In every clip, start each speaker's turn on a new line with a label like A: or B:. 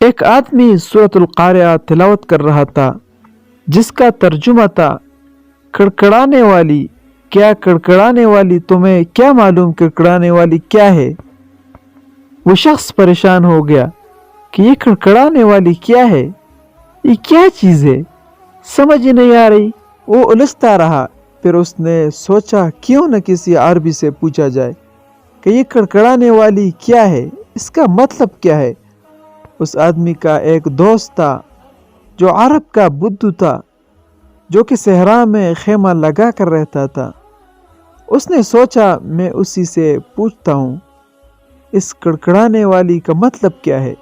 A: ایک آدمی سورۃ القاریہ تلاوت کر رہا تھا جس کا ترجمہ تھا کڑکڑانے والی، کیا کڑکڑانے والی، تمہیں کیا معلوم کڑکڑانے والی کیا ہے؟ وہ شخص پریشان ہو گیا کہ یہ کڑکڑانے والی کیا ہے، یہ کیا چیز ہے، سمجھ ہی نہیں آ رہی۔ وہ الجھتا رہا، پھر اس نے سوچا کیوں نہ کسی عربی سے پوچھا جائے کہ یہ کڑکڑانے والی کیا ہے، اس کا مطلب کیا ہے۔ اس آدمی کا ایک دوست تھا جو عرب کا بدو تھا، جو کہ صحرا میں خیمہ لگا کر رہتا تھا۔ اس نے سوچا میں اسی سے پوچھتا ہوں اس کڑکڑانے والی کا مطلب کیا ہے۔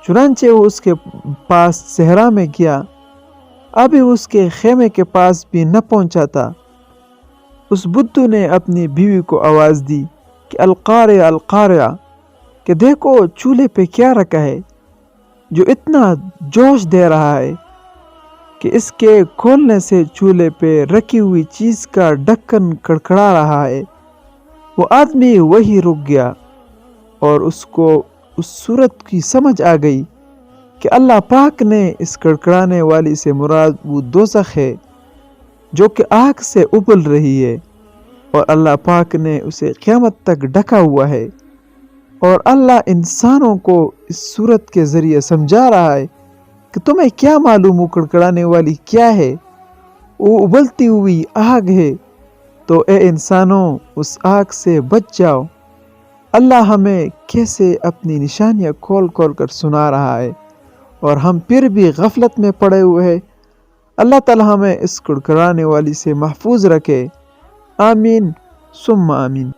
A: چنانچہ وہ اس کے پاس صحرا میں گیا، ابھی اس کے خیمے کے پاس بھی نہ پہنچا تھا۔ اس بدو نے اپنی بیوی کو آواز دی کہ القاریہ القاریہ، کہ دیکھو چولہے پہ کیا رکھا ہے جو اتنا جوش دے رہا ہے کہ اس کے کھولنے سے چولہے پہ رکھی ہوئی چیز کا ڈھکن کڑکڑا رہا ہے۔ وہ آدمی وہی رک گیا اور اس کو اس صورت کی سمجھ آ گئی کہ اللہ پاک نے اس کڑکڑانے والی سے مراد وہ دوزخ ہے جو کہ آگ سے ابل رہی ہے، اور اللہ پاک نے اسے قیامت تک ڈھکا ہوا ہے۔ اور اللہ انسانوں کو اس صورت کے ذریعے سمجھا رہا ہے کہ تمہیں کیا معلوم وہ کڑکڑانے والی کیا ہے، وہ ابلتی ہوئی آگ ہے، تو اے انسانوں اس آگ سے بچ جاؤ۔ اللہ ہمیں کیسے اپنی نشانیاں کھول کھول کر سنا رہا ہے اور ہم پھر بھی غفلت میں پڑے ہوئے ہیں۔ اللہ تعالی ہمیں اس کڑکڑانے والی سے محفوظ رکھے، آمین ثم آمین۔